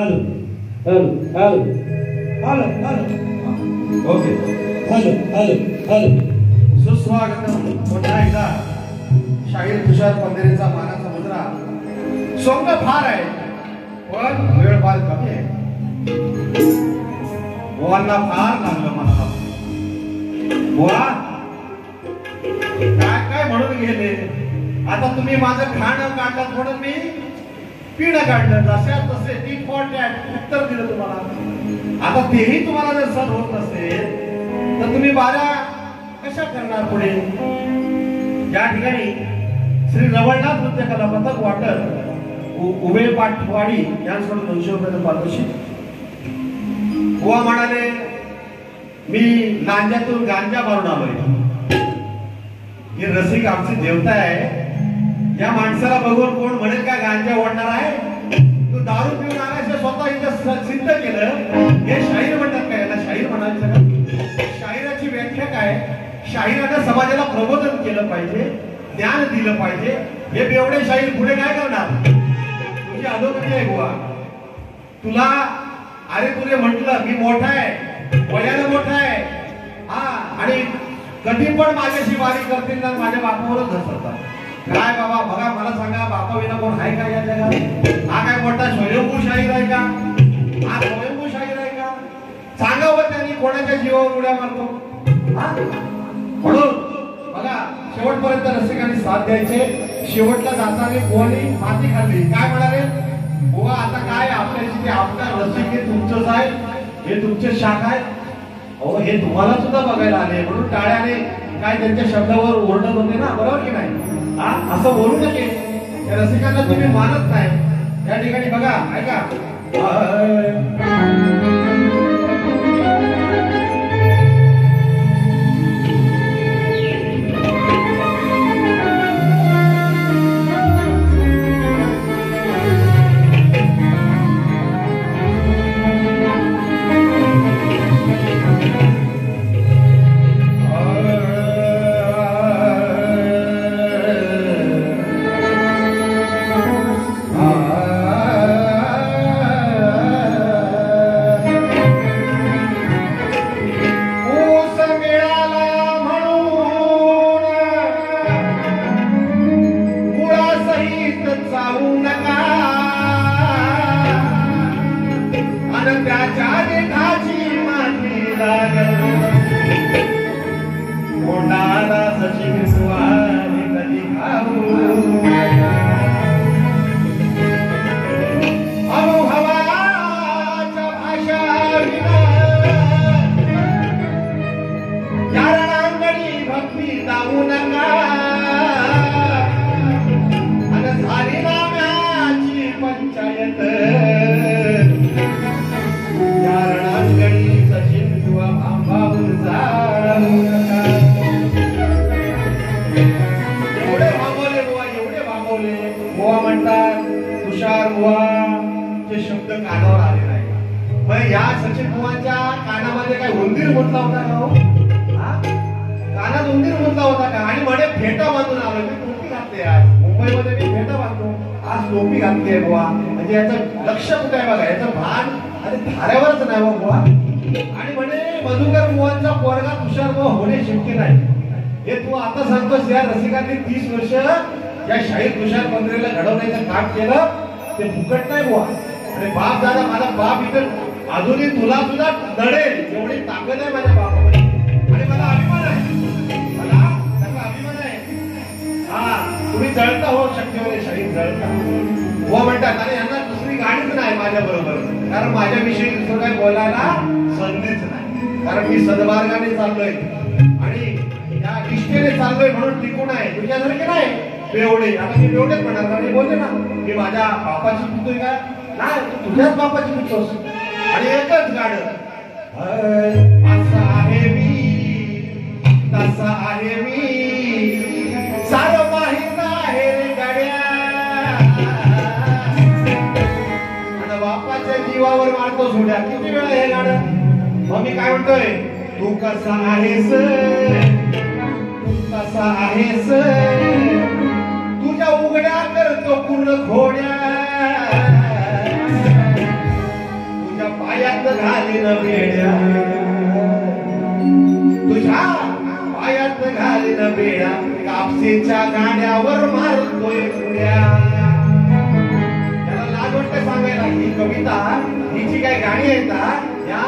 Hello hello hello hello hello okay hello hello hello सुस्वागतम पुन्हा एकदा शाहीर तुषार पंधरेचा मानाचा मुद्रा सोंग फार आहे पण वेळ फार कमी आहे बुवांना फार लागलं मला बुवा काय काय म्हणून गेले आता तुम्ही माझं खाणं काढलं म्हणून मी पिणं काढलं जशा तसे टी फॉर टॅट उत्तर दिलं तुम्हाला आता तेही तुम्हाला जर सहन होत नसेल तर तुम्ही बारा कशा करणार पुढे या ठिकाणी श्री रवळनाथ नृत्य कला पथक वाटर उभे पाठवाडी यांच्याकडून 200 रुपयाचं पारितोषिक बुवा म्हणाले मी गांजातून गांजा मारून आलोय ही रसिक आमची देवता आहे या माणसाला बघून कोण म्हणेल का गांजा ओढणार आहे तू दारू पिऊन आल्याशिवाय स्वतः इथं सिद्ध केलं हे शाहीर म्हणतात काय याला शाहीर म्हणायचं का शाहिराची व्याख्या काय शाहिरानं समाजाला प्रबोधन केलं पाहिजे ज्ञान दिलं पाहिजे हे बेवडे शाहीर पुढे काय करणार तुझी अधोगती आहे बुवा तुला अरे तुझे म्हटलं मी मोठा आहे वयानं मोठा आहे हा आणि कधी पण माझ्याशी वारी करतील ना माझ्या बापावरच धसतात काय बाबा बघा मला सांगा बापा विना कोण आहे का या जगात हा काय मोठा स्वयंभू शाहीर आहे का हा स्वयंभू शाहीर आहे का सांगावं त्यांनी कोणाच्या जीवावर उड्या मारतो म्हणून बघा शेवटपर्यंत रसिकांनी साथ द्यायचे शेवटला जाताना बुवानी माती खाल्ली काय म्हणाले बुवा आता काय आपल्याची ते आपला रसिक हे तुमचंच आहे हे तुमचे शाख आहे अहो हे तुम्हाला सुद्धा बघायला आले म्हणून टाळ्याने काय त्यांच्या शब्दावर ओरडत होते ना बरोबर की नाही हा असं बोलू नये या रसिकांना तुम्ही मानत नाही या ठिकाणी बघा ऐका अजूनही तुला सुद्धा नडेल एवढी ताकद आहे माझ्या बापामध्ये आणि मला अभिमान आहे मला त्याचा अभिमान आहे हा तुम्ही जळता हो शक्य होते शाहीर जळता हो म्हणतात आणि यांना दुसरी गाडीच नाही माझ्या बरोबर कारण माझ्याविषयी दुसरं काही बोलायला संधीच नाही कारण मी सद्मार्गाने चाललोय आणि या निष्ठेने चाललोय म्हणून टिकून आहे तुझ्यासारखे नाही बेवडे आता मी बेवडेच म्हणणार कारण मी बोलले ना मी माझ्या बापाची पितोय का नाही तू तुझ्याच बापाची पितोस आणि एकच गाणं असं आहे मी तसा आहे मी सारं माहित आहे रे गाड्या आणि बापाच्या जीवावर मारतो सोड्या किती वेळा हे गाणं मग मी काय म्हणतोय तू कसा आहेस तसा आहेस तुझ्या उघड्या करतो पूर्ण खोड्या घालीन बेड्या तुझ्या पायात घालीन बेड्या कापसेच्या गाड्यावर मारतोय उड्या. त्याला लाज वाटतं सांगायला ही कविता हिची काय गाणी आहेत या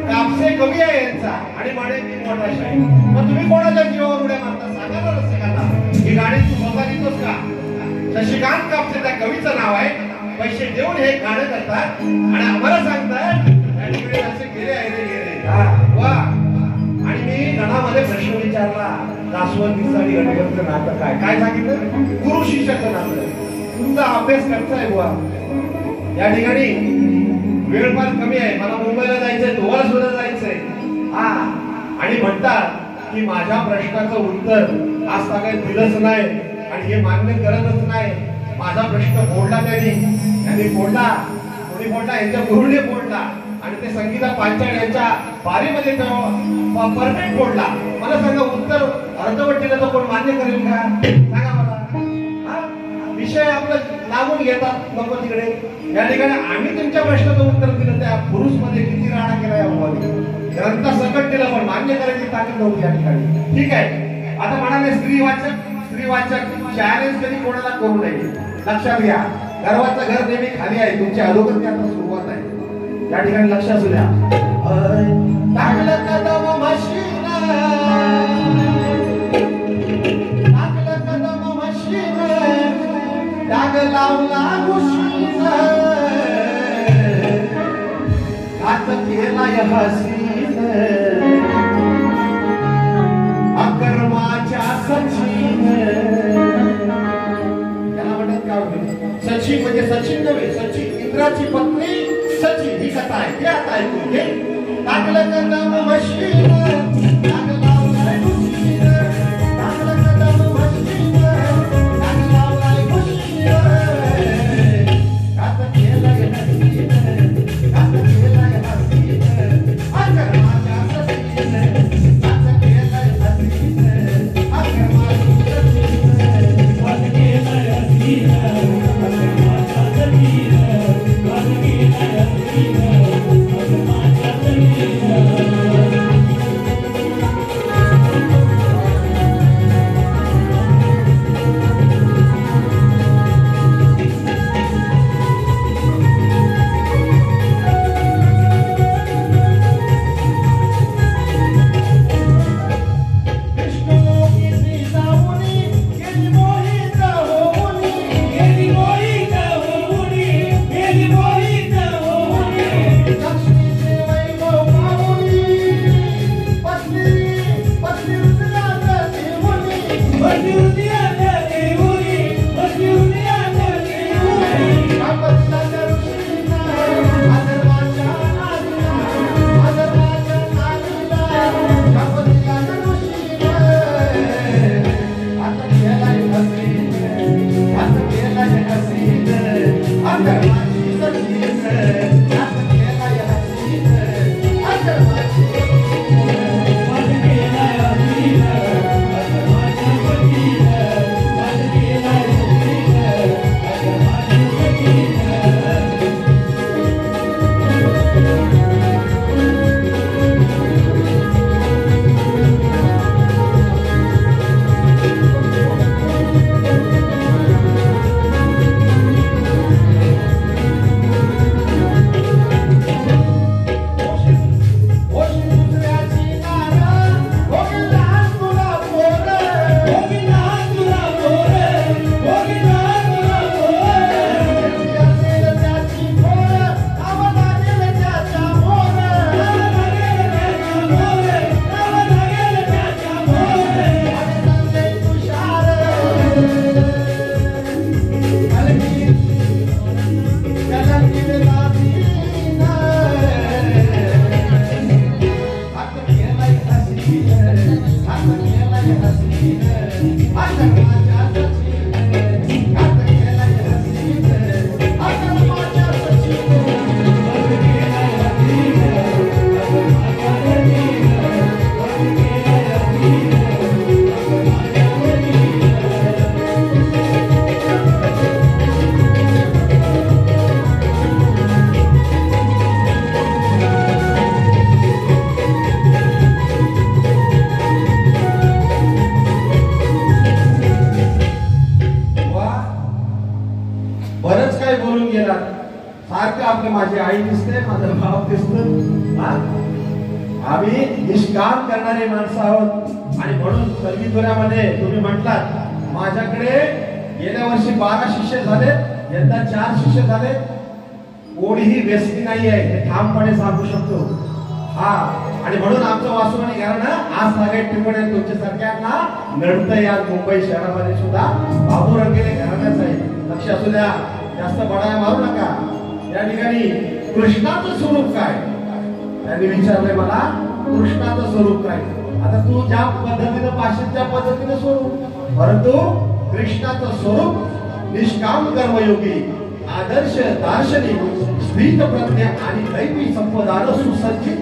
कापसे कवी आहे यांचा आणि म्हणे मी मोठा शाहीर. मग तुम्ही कोणाच्या जीवावर उड्या मारता सांगा ना रसिकांना. ही गाणी तू स्वतः लिहितोस का? शशिकांत कापसे त्या कवीचं नाव आहे. पैसे देऊन हे गाणं करतात आणि आम्हाला सांगतात असे गेले आहे रे गेले वा. आणि मी गणामध्ये प्रश्न विचारला दासवंतीचं आणि गणपतीचं नातं काय काय सांगितलं? गुरु शिष्याचं नातं. तुमचा अभ्यास करताय बुवा. या ठिकाणी वेळ फार कमी आहे. मला मुंबईला जायचंय तुम्हाला सुद्धा जायचंय हा. आणि म्हणतात की माझ्या प्रश्नाचं उत्तर आज तागायत दिलंच नाही आणि हे मान्य करतच नाही. माझा प्रश्न फोडला त्यांनी फोडला. कोणी फोडला? यांच्या गुरुने फोडला आणि ते संगीता पांचाळ यांच्या बारीमध्ये परफेक्ट फोडला. मला सांगा उत्तर अर्धवट दिलं तर कोण मान्य करेल का? सांगा मला. विषय आपलं लागून घेतात नको तिकडे. या ठिकाणी आम्ही तुमच्या प्रश्नाचं उत्तर दिलं त्या पुरुष मध्ये किती राडा केला या मुलाने. ग्रंथ सकट दिला पण मान्य करायची ताकद नव्हती या ठिकाणी. ठीक आहे. आता म्हणाले स्त्रीवाचक चॅलेंज कधी कोणाला करू नये. लक्षात घ्या. गर्वाचं घर नेहमी खाली आहे. तुमच्या अधोगती आता सुरुवात आहे. या ठिकाणी लक्ष असू द्या. टाकलं कदम मशीन टाकलं कदम मशीन डाग लावला घुशीन घात केला हसीन अकर्माच्या सचिन. सचिन म्हणजे सचिन नव्हे. सचिन इंद्राची पत्नी सचिन ही कथा आहे. ते आता ऐकून घे. टाकलं कदम मशीन डाग लावलाय घुशीन टाकलं कदम मशीन डाग लावलाय घुशीन घात केलाय हसीन घात केलाय हसीन अकर्माच्या सचिन घात केलाय हसीन अकर्माची सचिन घात केलाय हसीन बरंच काय बोलून गेला. सारखं आपलं माझी आई दिसते, माझं भाव दिसत. आम्ही निष्काम करणारे माणसं आहोत आणि म्हणून संगीतुऱ्यामध्ये तुम्ही म्हटलात माझ्याकडे गेल्या वर्षी 12 शिष्य झाले, यंदा 4 शिष्य झाले. कोणीही व्यस्ती नाही आहे हे ठामपणे सांगू शकतो. आणि म्हणून आमचं वासुवाणी घराणं आज सगळे टिपणे तुमच्यासारख्यांना नडतं. या मुंबई शहरामध्ये सुद्धा बाबू रंगेले घराण्याच आहे. लक्ष असू द्या, जास्त बडाया मारू नका. या ठिकाणी कृष्णाचं स्वरूप काय त्यांनी विचारलंय मला. कृष्णाचं स्वरूप काय? आता तू ज्या पद्धतीनं पाश्चात्य पद्धतीनं स्वरूप, परंतु कृष्णाचं स्वरूप निष्काम कर्मयोगी, आदर्श दार्शनिक, स्त्रीत प्रज्ञा आणि दैवी संपदानं सुसज्जित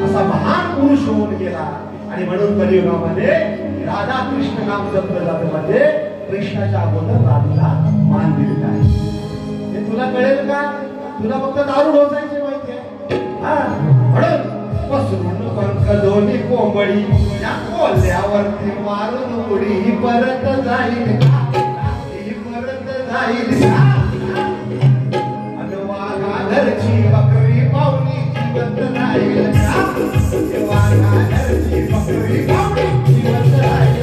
असा महान पुरुष होऊन गेला. आणि म्हणून कलियुगामध्ये राधा कृष्ण नाम जपलं जातं. म्हणजे कृष्णाच्या अगोदर राधेला मान दिलेला आहे. हे तुला कळेल का? तुला फक्त दारू ढोसायचे माहितीये. म्हणून पसरून पंख दोन्ही कोंबडी या कोल्ह्यावरती मारून उडी ही परत जाईल, ही परत जाईल. घरची बकरी पाहुणी जिवंत राहील, घरची बकरी पाहुणी जिवंत राहील.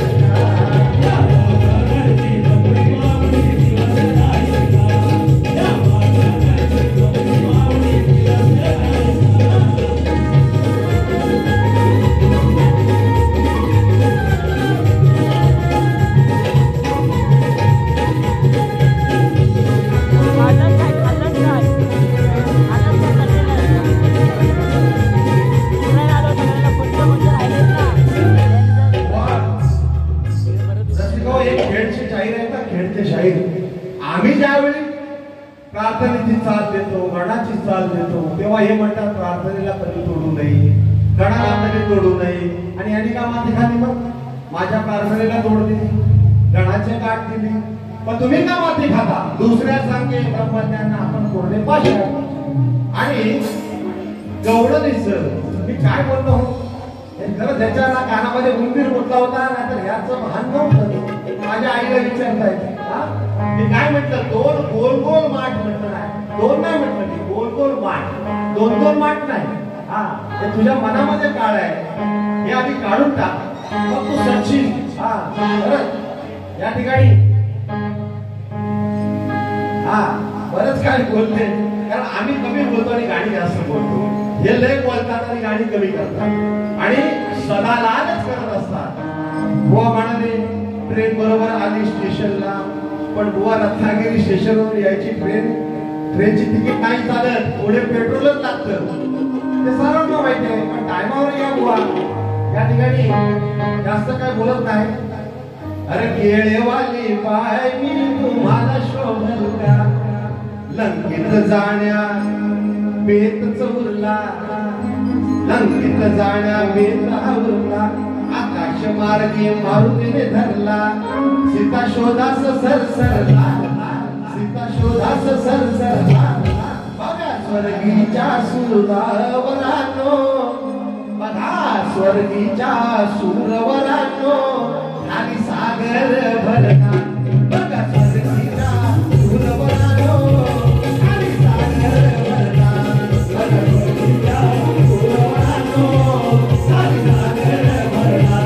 आम्ही ज्यावेळी प्रार्थनेची चाल देतो, गणाची चाल देतो, तेव्हा हे म्हणतात प्रार्थनेला कधी तोडू नये, गणाला कधी तोडू नये. आणि यांनी का माती खाली? मग माझ्या प्रार्थनेला तोड दिली, गणाचे काट दिली, पण तुम्ही का माती खाता? दुसऱ्या सांगे ब्रह्मज्ञांना आपण कोरडे पाशा. आणि गवळणीच मी काय बोललो खरं, त्याच्या कानामध्ये उंदीर मुतला होता, नाहीतर ह्याचं भान नव्हतं. माझ्या आईला विचारताय मी काय म्हटलं? 2 गोल गोल माठ म्हटलं नाही, 2 नाही म्हटलं मी, गोल गोल माठ, 2 माठ नाही. हे तुझ्या मनामध्ये काळ आहे, हे आधी काढून टाक, मग तू सच्ची. या ठिकाणी बरंच काय बोलते, कारण आम्ही कमी बोलतो आणि गाणी जास्त बोलतो. हे लय बोलतात आणि गाणी कमी करतात आणि सदालाच करत असतात. बुवा म्हणाले ट्रेन बरोबर आली स्टेशनला, पण बुवा रत्नागिरी स्टेशनवर यायची ट्रेनची तिकीट नाही चालत, पुढे पेट्रोलच लागतं. ते सर्वांना माहिती आहे, पण टायमावर या बुवा. या ठिकाणी जास्त काय बोलत नाही. अरे केळेवाली पाय मी तुम्हाला शोधल का, लंकेत जाण्या बेत उरला, लंकेत जाण्या बेत उरला, आकाश मार्गे मारुतीने धरला, सीता शोधास सरसरला, सीता शोधास सरसरला. बघा स्वर्गीच्या सुरवरानो, बघा स्वर्गीच्या सुरवरानो, खाली सागर भरला. बघा स्वर्गीच्या सुरवरानो, खाली सागर भरला. बघा स्वर्गीच्या सुरवरानो, खाली सागर भरला.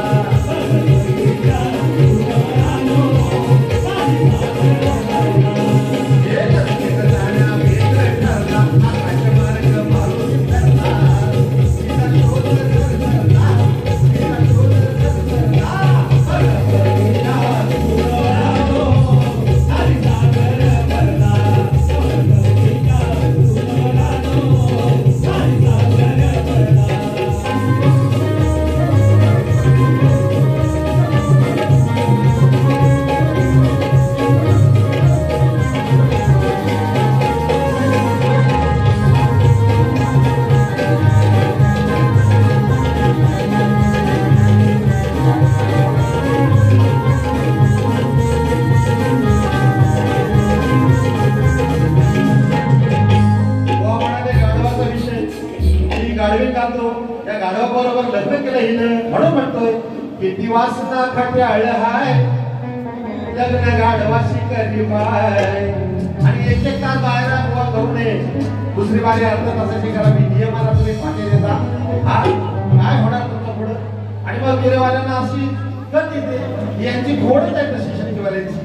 किती वासना खट्याळ हाय, लग्न गाढवाशी करी बाय. आणि एक एक तास बाहेर गोवा करू नये. दुसरी बारी अर्ध तासाची करा. मी नियमाला तुम्ही फाटे देता. हा काय होणार तुमचं पुढं? आणि मग गेलेवाल्यांना अशी तर तिथे यांची घोडच आहे प्रशिक्षणवाल्यांची.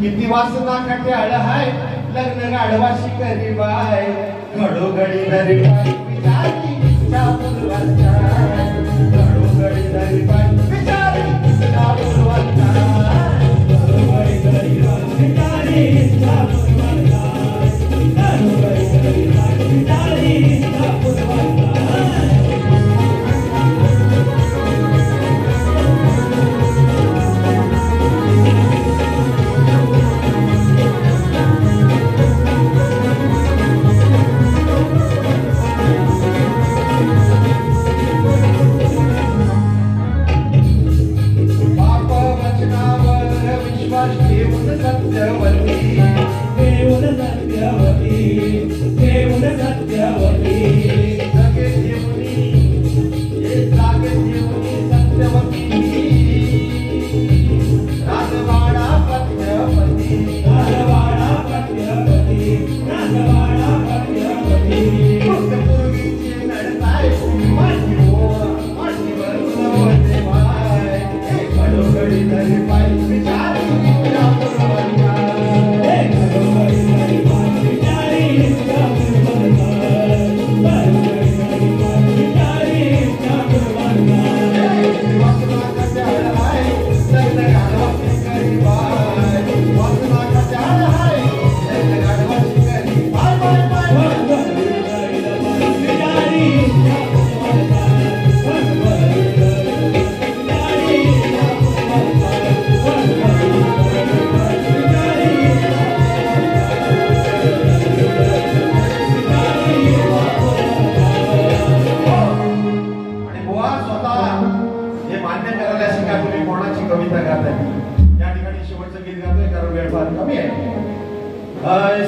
किती वासना काटे आळ हाय लग्न गाढवाशी करी बाय घडोघडी धरी पाय विचारी चापुरवाचा घडोघडी धरी पाय विचारी चापुरवाचा घडोघडी धरी पाय विचारी चापुरवाचा घडोघडी धरी पाय विचारी चापुरवाचा.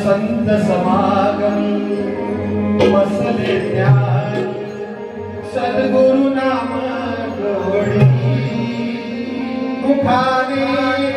संत समागम बसले ज्ञान सद्गुरु नाम जोडी मुखाने